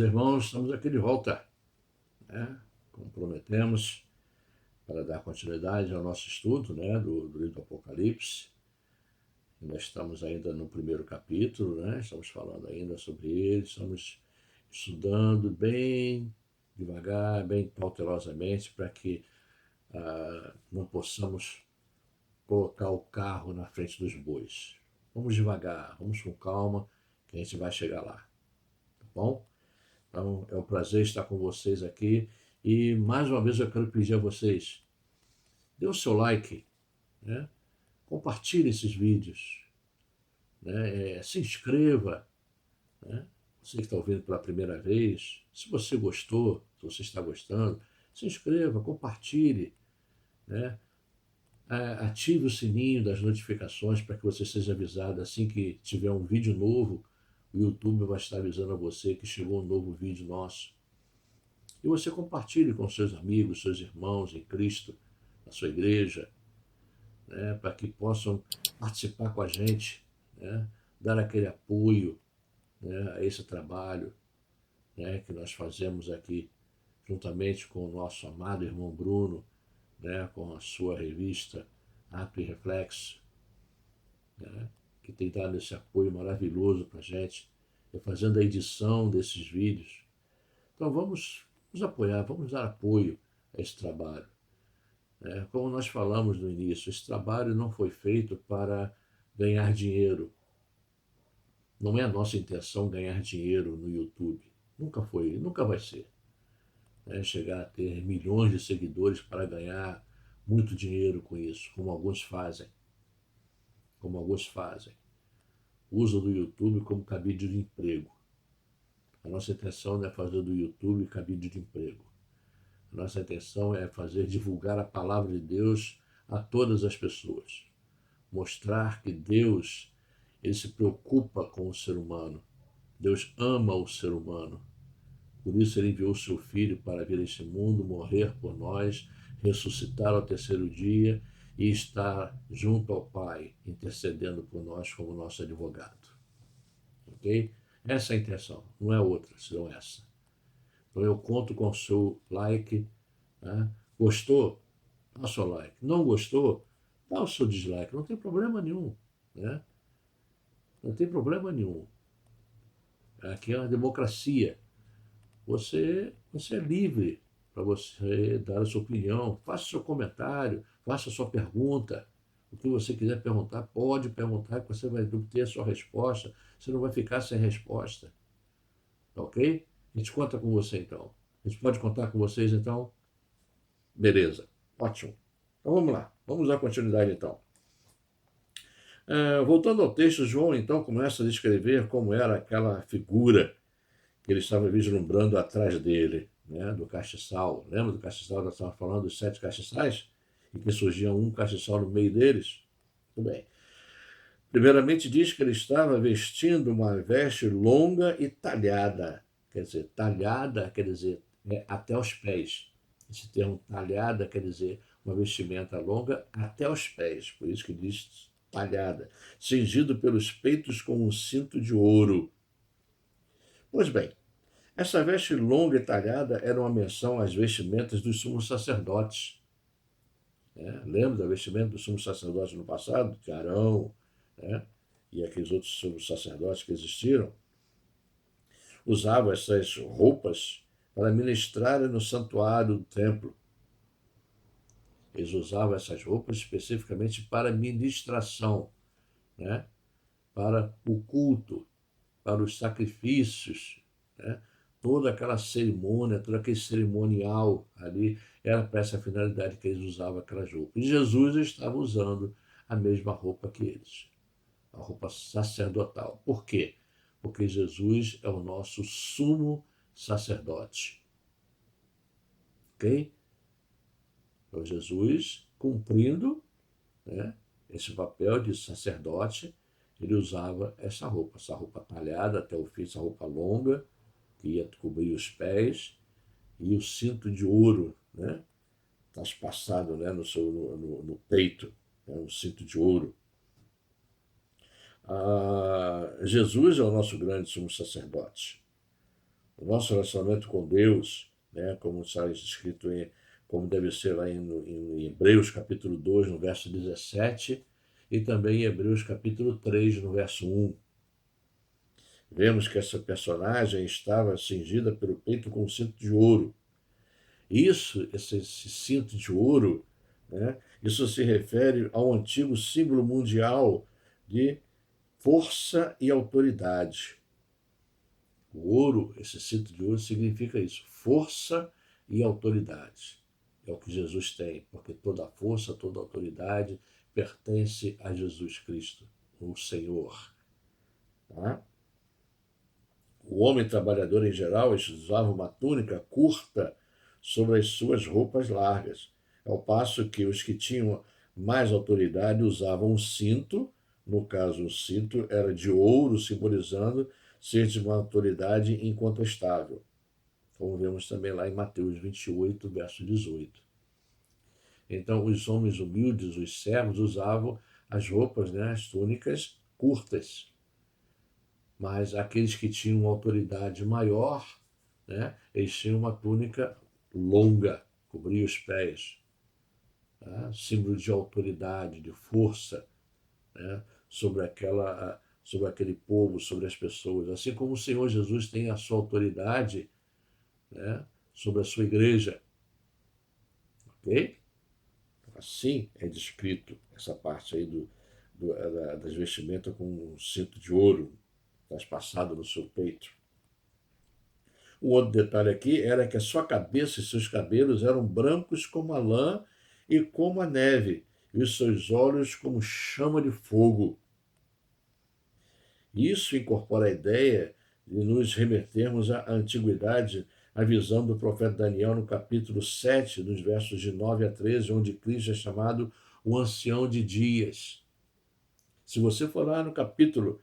irmãos, estamos aqui de volta, né? Como prometemos, para dar continuidade ao nosso estudo, né, do livro do Apocalipse. Nós estamos ainda no primeiro capítulo, né? Estamos falando ainda sobre ele, estamos estudando bem devagar, bem cautelosamente, para que não possamos colocar o carro na frente dos bois. Vamos devagar, vamos com calma, que a gente vai chegar lá, tá bom? Então, é um prazer estar com vocês aqui. E, mais uma vez, eu quero pedir a vocês, dê o seu like, né? Compartilhe esses vídeos, né? Se inscreva, né? Você que está ouvindo pela primeira vez, se você gostou, se você está gostando, se inscreva, compartilhe, né? Ative o sininho das notificações para que você seja avisado assim que tiver um vídeo novo, o YouTube vai estar avisando a você que chegou um novo vídeo nosso. E você compartilhe com seus amigos, seus irmãos em Cristo, na sua igreja, né, para que possam participar com a gente, né, dar aquele apoio, né, a esse trabalho, né, que nós fazemos aqui, juntamente com o nosso amado irmão Bruno, né, com a sua revista Ato e Reflexo, né, que tem dado esse apoio maravilhoso para a gente, fazendo a edição desses vídeos. Então vamos nos apoiar, vamos dar apoio a esse trabalho. Como nós falamos no início, esse trabalho não foi feito para ganhar dinheiro. Não é a nossa intenção ganhar dinheiro no YouTube. Nunca foi, nunca vai ser. Chegar a ter milhões de seguidores para ganhar muito dinheiro com isso, como alguns fazem. Como alguns fazem. Usam do YouTube como cabide de emprego. A nossa intenção não é fazer do YouTube cabide de emprego. Nossa intenção é divulgar a palavra de Deus a todas as pessoas. Mostrar que Deus, ele se preocupa com o ser humano. Deus ama o ser humano. Por isso ele enviou o seu Filho para vir a este mundo, morrer por nós, ressuscitar ao terceiro dia e estar junto ao Pai, intercedendo por nós como nosso advogado. Ok? Essa é a intenção, não é outra, senão essa. Então eu conto com o seu like, né? Gostou? Dá o seu like. Não gostou? Dá o seu dislike. Não tem problema nenhum, né? Não tem problema nenhum. Aqui é uma democracia. Você é livre para você dar a sua opinião. Faça o seu comentário, faça a sua pergunta. O que você quiser perguntar, pode perguntar, que você vai ter a sua resposta. Você não vai ficar sem resposta. Tá ok? A gente conta com você, então. A gente pode contar com vocês, então? Beleza. Ótimo. Então vamos lá. Vamos dar continuidade, então. Voltando ao texto, João, então, começa a descrever como era aquela figura que ele estava vislumbrando atrás dele, né, do castiçal. Lembra do castiçal? Nós estávamos falando dos 7 castiçais? E que surgia um castiçal no meio deles? Muito bem. Primeiramente diz que ele estava vestindo uma veste longa e talhada. Quer dizer, talhada quer dizer até os pés. Esse termo talhada quer dizer uma vestimenta longa até os pés. Por isso que diz talhada. Cingido pelos peitos com um cinto de ouro. Pois bem, essa veste longa e talhada era uma menção às vestimentas dos sumos sacerdotes. Lembra da vestimenta dos sumos sacerdotes no passado? De Arão, né? E aqueles outros sumos sacerdotes que existiram? Usavam essas roupas para ministrarem no santuário do templo. Eles usavam essas roupas especificamente para ministração, né? Para o culto, para os sacrifícios, né? Toda aquela cerimônia, todo aquele cerimonial ali era para essa finalidade que eles usavam aquelas roupas. E Jesus estava usando a mesma roupa que eles, a roupa sacerdotal. Por quê? Porque Jesus é o nosso sumo sacerdote. Ok? Então Jesus, cumprindo, né, esse papel de sacerdote, ele usava essa roupa talhada até o fim, essa roupa longa, que ia cobrir os pés, e o cinto de ouro, né, traspassado, né, no peito, né, um cinto de ouro. Jesus é o nosso grande sumo sacerdote. o nosso relacionamento com Deus, né, como está escrito como deve ser lá em Hebreus capítulo 2, no verso 17, e também em Hebreus capítulo 3, no verso 1. Vemos que essa personagem estava cingida pelo peito com um cinto de ouro. Esse cinto de ouro, né, isso se refere ao antigo símbolo mundial de força e autoridade. O ouro, esse cinto de ouro, significa isso, força e autoridade. É o que Jesus tem, porque toda a força, toda a autoridade pertence a Jesus Cristo, o Senhor. Tá? O homem trabalhador em geral usava uma túnica curta sobre as suas roupas largas, ao passo que os que tinham mais autoridade usavam um cinto, no caso, o cinto era de ouro, simbolizando ser de uma autoridade incontestável, como vemos também lá em Mateus 28, verso 18. Então, os homens humildes, os servos, usavam as roupas, né, as túnicas curtas, mas aqueles que tinham uma autoridade maior, né, eles tinham uma túnica longa, cobria os pés, tá? Símbolo de autoridade, de força, né, sobre aquele povo, sobre as pessoas. Assim como o Senhor Jesus tem a sua autoridade, né, sobre a sua igreja. Ok? Assim é descrito essa parte aí das vestimentas com um cinto de ouro traspassado no seu peito. Um outro detalhe aqui era que a sua cabeça e seus cabelos eram brancos como a lã e como a neve, e os seus olhos como chama de fogo. Isso incorpora a ideia de nos remetermos à antiguidade, à visão do profeta Daniel no capítulo 7, dos versos de 9 a 13, onde Cristo é chamado o ancião de dias. Se você for lá no capítulo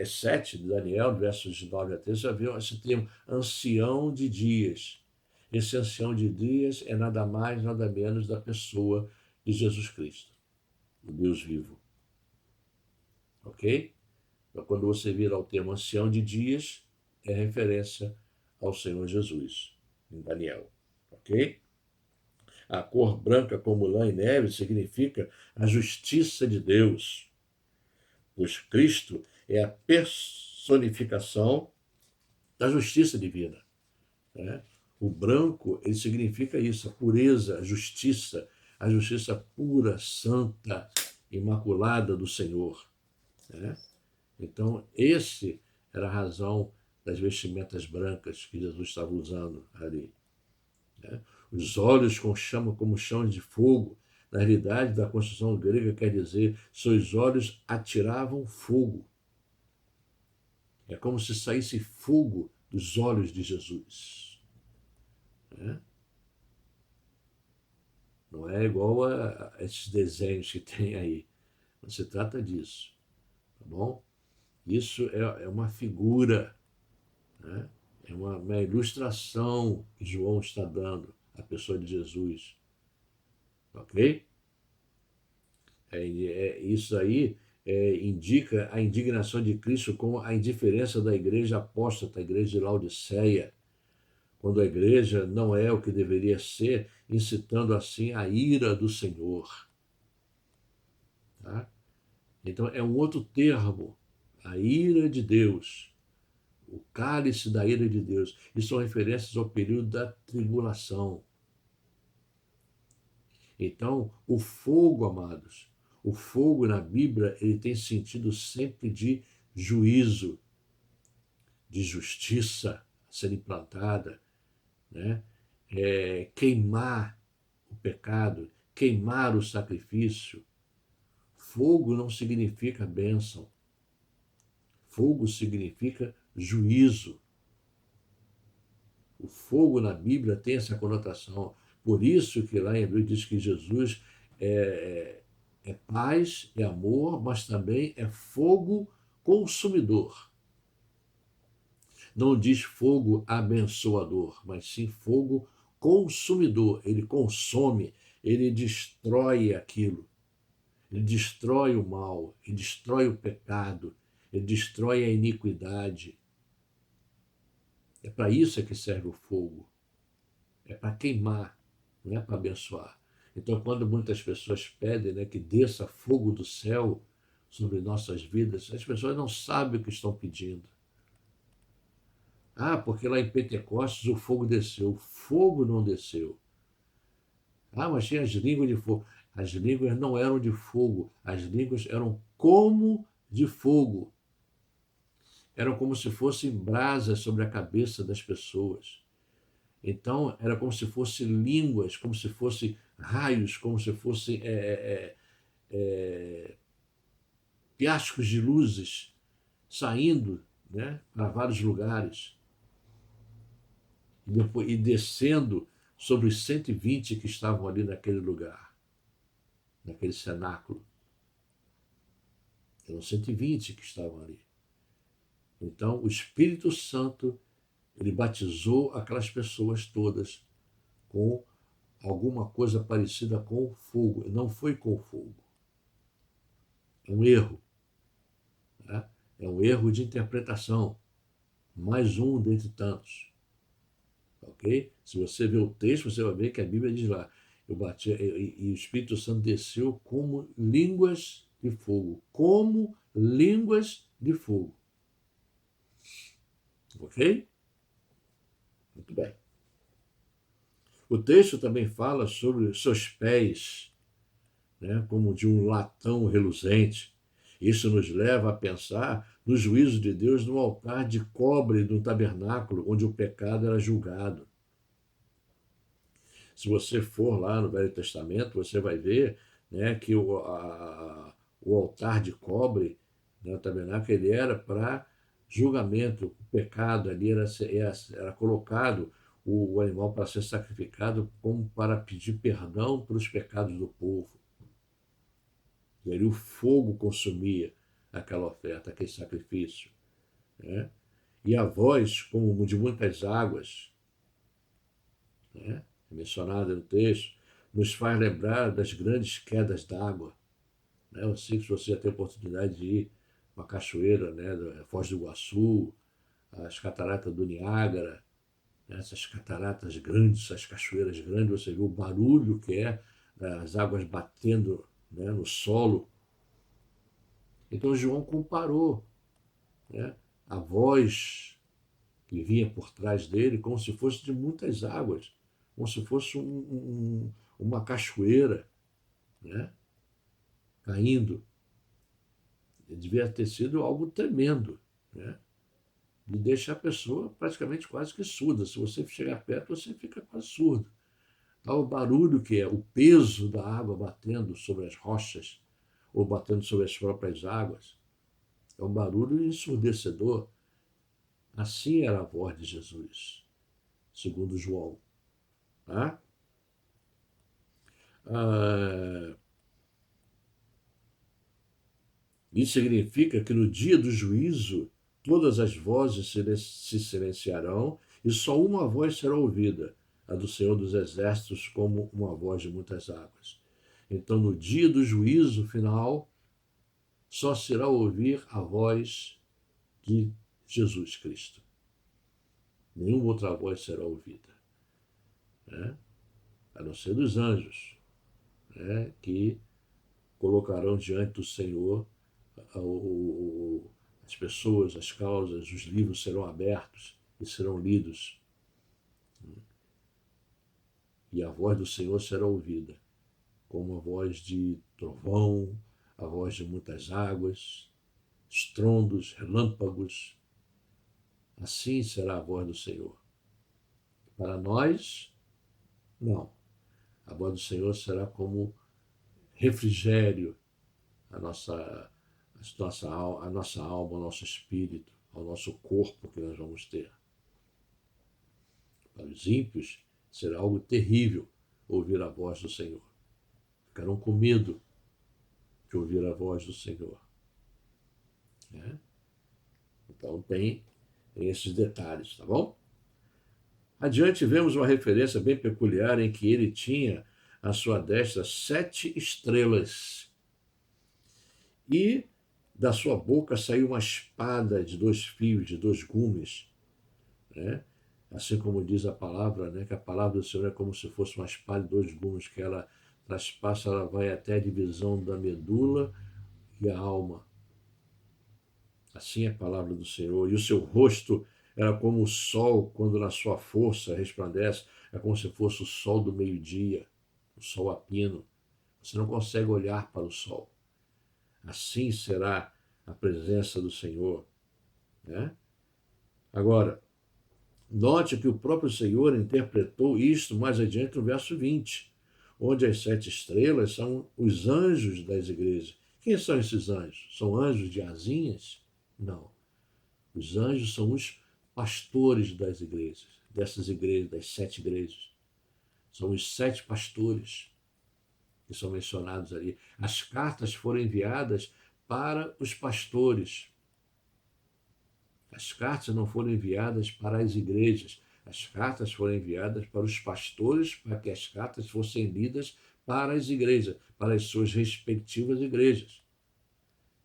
7 de Daniel, versos de 9 a 13, você vai ver esse termo, ancião de dias. Esse ancião de dias é nada mais, nada menos da pessoa de Jesus Cristo, o Deus vivo. Ok? Então, quando você vira o termo ancião de dias, é referência ao Senhor Jesus, em Daniel. Ok? A cor branca como lã e neve significa a justiça de Deus. Pois Cristo é a personificação da justiça divina. Né? O branco, ele significa isso, a pureza, a justiça pura, santa, imaculada do Senhor. Né? Então, esse era a razão das vestimentas brancas que Jesus estava usando ali. Né? Os olhos como chama de fogo. Na realidade, da construção grega, quer dizer, seus olhos atiravam fogo. É como se saísse fogo dos olhos de Jesus. Né? Não é igual a esses desenhos que tem aí. Não se trata disso. Tá bom? Isso é uma figura, né? É uma ilustração que João está dando à pessoa de Jesus. Ok? Isso aí indica a indignação de Cristo com a indiferença da igreja apóstata, a igreja de Laodiceia, quando a igreja não é o que deveria ser, incitando assim a ira do Senhor. Tá? Então é um outro termo, a ira de Deus, o cálice da ira de Deus. Isso são referências ao período da tribulação. Então, o fogo, amados, o fogo na Bíblia, ele tem sentido sempre de juízo, de justiça a ser implantada, né? Queimar o pecado, queimar o sacrifício. Fogo não significa bênção. Fogo significa juízo. O fogo na Bíblia tem essa conotação. Por isso que lá em Hebreus diz que Jesus é paz, é amor, mas também é fogo consumidor. Não diz fogo abençoador, mas sim fogo consumidor. Ele consome, ele destrói aquilo. Ele destrói o mal, ele destrói o pecado, ele destrói a iniquidade. É para isso que serve o fogo. É para queimar, não é para abençoar. Então, quando muitas pessoas pedem, né, que desça fogo do céu sobre nossas vidas, as pessoas não sabem o que estão pedindo. Ah, porque lá em Pentecostes o fogo desceu. O fogo não desceu. Ah, mas tinha as línguas de fogo. As línguas não eram de fogo. As línguas eram como de fogo. Eram como se fossem brasas sobre a cabeça das pessoas. Então, era como se fossem línguas, como se fossem raios, como se fossem piascos de luzes saindo, né, para vários lugares e descendo sobre os 120 que estavam ali naquele lugar, naquele cenáculo. Eram 120 que estavam ali. Então, o Espírito Santo, ele batizou aquelas pessoas todas com alguma coisa parecida com fogo. Não foi com fogo. É um erro. Né? É um erro de interpretação. Mais um dentre tantos. Ok? Se você ver o texto, você vai ver que a Bíblia diz lá, e o Espírito Santo desceu como línguas de fogo. Como línguas de fogo. Ok? Muito bem. O texto também fala sobre os seus pés, né, como de um latão reluzente. Isso nos leva a pensar no juízo de Deus no altar de cobre do tabernáculo, onde o pecado era julgado. Se você for lá no Velho Testamento, você vai ver, né, que o altar de cobre, né, o tabernáculo, ele era para julgamento. O pecado ali era colocado o animal para ser sacrificado como para pedir perdão pelos pecados do povo. E ali o fogo consumia aquela oferta, aquele sacrifício. Né? E a voz, como de muitas águas, né, mencionada no texto, nos faz lembrar das grandes quedas d'água. Né? Eu sei que se você já tem a oportunidade de ir para a cachoeira, né, da Foz do Iguaçu, as cataratas do Niágara, né, essas cataratas grandes, essas cachoeiras grandes, você vê o barulho que é as águas batendo, né, no solo. Então João comparou, né, a voz que vinha por trás dele como se fosse de muitas águas, como se fosse uma cachoeira, né, caindo. Devia ter sido algo tremendo, né? E deixa a pessoa praticamente quase que surda. Se você chegar perto, você fica quase surdo. O barulho que é o peso da água batendo sobre as rochas ou batendo sobre as próprias águas. É um barulho ensurdecedor. Assim era a voz de Jesus, segundo João. Tá? Ah, isso significa que no dia do juízo todas as vozes se silenciarão e só uma voz será ouvida, a do Senhor dos Exércitos, como uma voz de muitas águas. Então, no dia do juízo final, só será ouvir a voz de Jesus Cristo. Nenhuma outra voz será ouvida, né? A não ser dos anjos, né, que colocarão diante do Senhor as pessoas, as causas, os livros serão abertos e serão lidos. E a voz do Senhor será ouvida, como a voz de trovão, a voz de muitas águas, estrondos, relâmpagos. Assim será a voz do Senhor. Para nós, não. A voz do Senhor será como refrigério à à nossa alma, ao nosso espírito, ao nosso corpo que nós vamos ter. Para os ímpios, será algo terrível ouvir a voz do Senhor. Ficarão com medo de ouvir a voz do Senhor. Né? Então tem esses detalhes, tá bom? Adiante vemos uma referência bem peculiar em que ele tinha à sua destra 7 estrelas. E da sua boca saiu uma espada de 2 fios, de 2 gumes, né? Assim como diz a palavra, né, que a palavra do Senhor é como se fosse uma espada de dois gumes, que ela traspassa, ela vai até a divisão da medula e a alma. Assim é a palavra do Senhor. E o seu rosto era como o sol, quando na sua força resplandece, é como se fosse o sol do meio-dia, o sol a pino. Você não consegue olhar para o sol. Assim será a presença do Senhor, né? Agora, note que o próprio Senhor interpretou isto mais adiante no verso 20, onde as 7 estrelas são os anjos das igrejas. Quem são esses anjos? São anjos de asinhas? Não. Os anjos são os pastores das igrejas, dessas igrejas, das 7 igrejas. São os 7 pastores que são mencionados ali. As cartas foram enviadas para os pastores. As cartas não foram enviadas para as igrejas. As cartas foram enviadas para os pastores, para que as cartas fossem lidas para as igrejas, para as suas respectivas igrejas.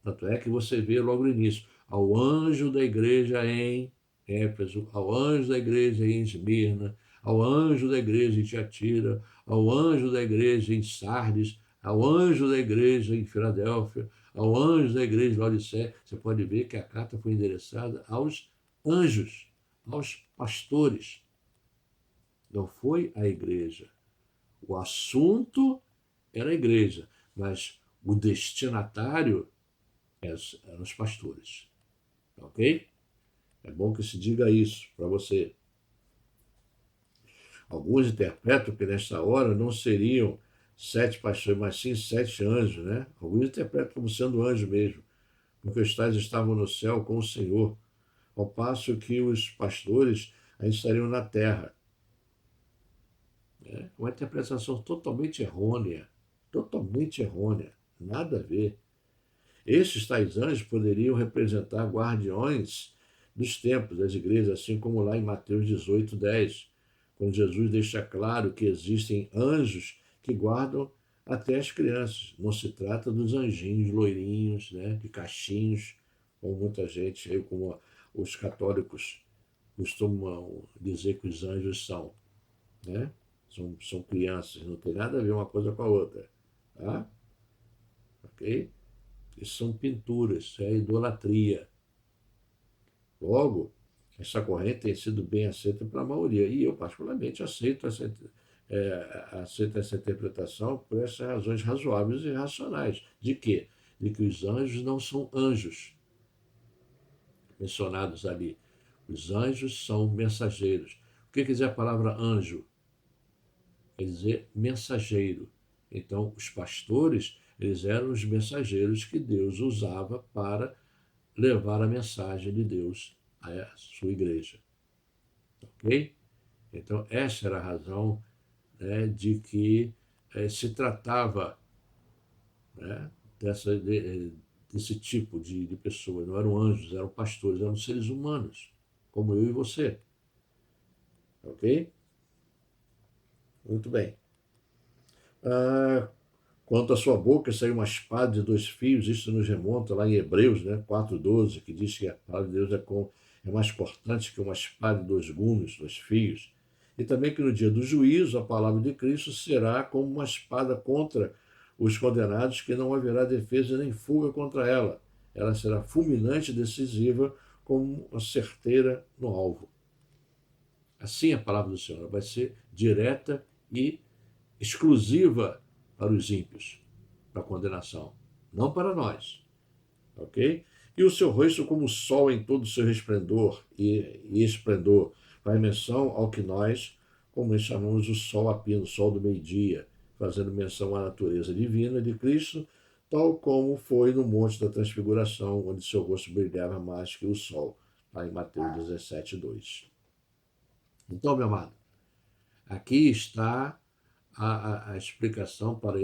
Tanto é que você vê logo no início, ao anjo da igreja em Éfeso, ao anjo da igreja em Esmirna, ao anjo da igreja em Tiatira, ao anjo da igreja em Sardes, ao anjo da igreja em Filadélfia, ao anjo da igreja de Laodiceia. Você pode ver que a carta foi endereçada aos anjos, aos pastores. Não foi à igreja. O assunto era a igreja, mas o destinatário eram os pastores. Ok? É bom que se diga isso para você. Alguns interpretam que nesta hora não seriam 7 pastores, mas sim 7 anjos, né? Alguns interpretam como sendo anjo mesmo, porque os tais estavam no céu com o Senhor, ao passo que os pastores ainda estariam na terra. É uma interpretação totalmente errônea, nada a ver. Estes tais anjos poderiam representar guardiões dos templos, das igrejas, assim como lá em Mateus 18:10, quando Jesus deixa claro que existem anjos que guardam até as crianças. Não se trata dos anjinhos loirinhos, né, de cachinhos, como muita gente, como os católicos costumam dizer que os anjos são, né? São crianças, não tem nada a ver uma coisa com a outra, tá? Ok? Isso são pinturas, isso é idolatria. Logo, essa corrente tem sido bem aceita pela maioria. E eu, particularmente, aceito essa interpretação por essas razões razoáveis e racionais. De quê? De que os anjos não são anjos mencionados ali. Os anjos são mensageiros. O que quer dizer a palavra anjo? Quer dizer mensageiro. Então, os pastores, eles eram os mensageiros que Deus usava para levar a mensagem de Deus à sua igreja. Ok? Então, essa era a razão, né, de que se tratava, né, desse tipo de pessoa. Não eram anjos, eram pastores, eram seres humanos, como eu e você. Ok? Muito bem. Quanto à sua boca saiu uma espada de 2 fios, isso nos remonta lá em Hebreus, né, 4:12, que diz que a palavra de Deus é mais cortante que uma espada de 2 gumes, 2 fios. E também que no dia do juízo a palavra de Cristo será como uma espada contra os condenados, que não haverá defesa nem fuga contra ela. Ela será fulminante e decisiva como uma certeira no alvo. Assim a palavra do Senhor vai ser direta e exclusiva para os ímpios, para a condenação, não para nós, ok? E o seu rosto como o sol em todo o seu resplendor e esplendor, faz menção ao que nós, como chamamos o sol a pino, o sol do meio-dia, fazendo menção à natureza divina de Cristo, tal como foi no Monte da Transfiguração, onde seu rosto brilhava mais que o sol, lá em Mateus 17:2. Então, meu amado, aqui está a explicação para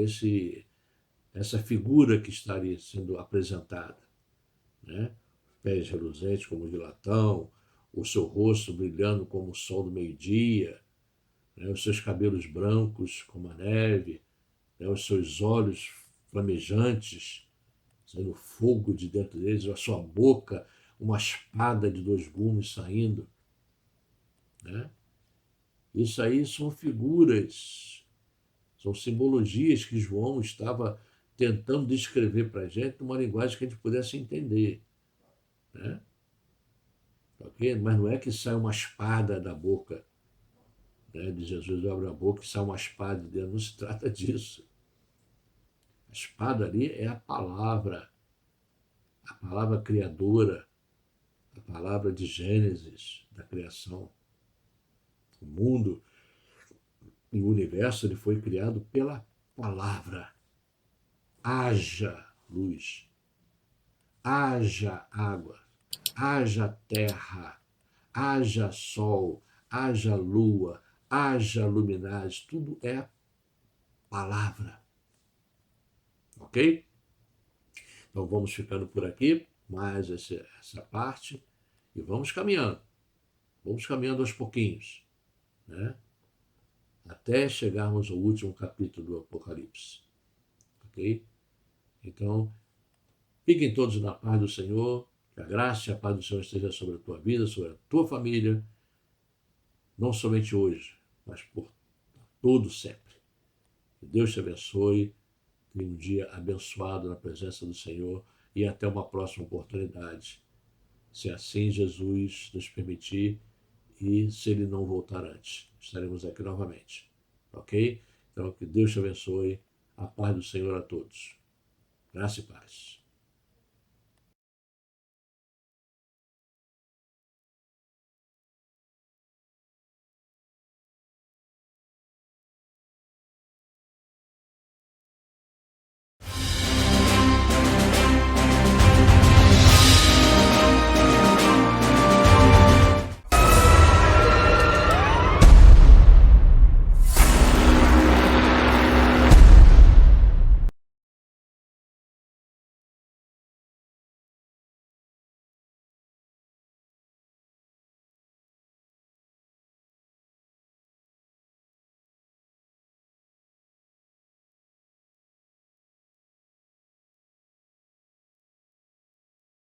essa figura que estaria sendo apresentada, né? Pés reluzentes como de latão, o seu rosto brilhando como o sol do meio-dia, né? Os seus cabelos brancos como a neve, né? Os seus olhos flamejantes, saindo fogo de dentro deles, a sua boca, uma espada de 2 gumes saindo. né? Isso aí são figuras, são simbologias que João estava tentando descrever para a gente numa linguagem que a gente pudesse entender, né? Ok? Mas não é que sai uma espada da boca, né, de Jesus, abre a boca e sai uma espada de dentro. Não se trata disso. A espada ali é a palavra criadora, a palavra de Gênesis, da criação. O mundo e o universo ele foi criado pela palavra. Haja luz, haja água, haja terra, haja sol, haja lua, haja luminares, tudo é palavra, ok? Então vamos ficando por aqui, mais essa parte, e vamos caminhando aos pouquinhos, né? Até chegarmos ao último capítulo do Apocalipse, ok? Então, fiquem todos na paz do Senhor, que a graça e a paz do Senhor esteja sobre a tua vida, sobre a tua família, não somente hoje, mas por todo sempre. Que Deus te abençoe, tenha um dia abençoado na presença do Senhor e até uma próxima oportunidade. Se assim Jesus nos permitir e se Ele não voltar antes, estaremos aqui novamente. Ok? Então, que Deus te abençoe. A paz do Senhor a todos. Graça e paz.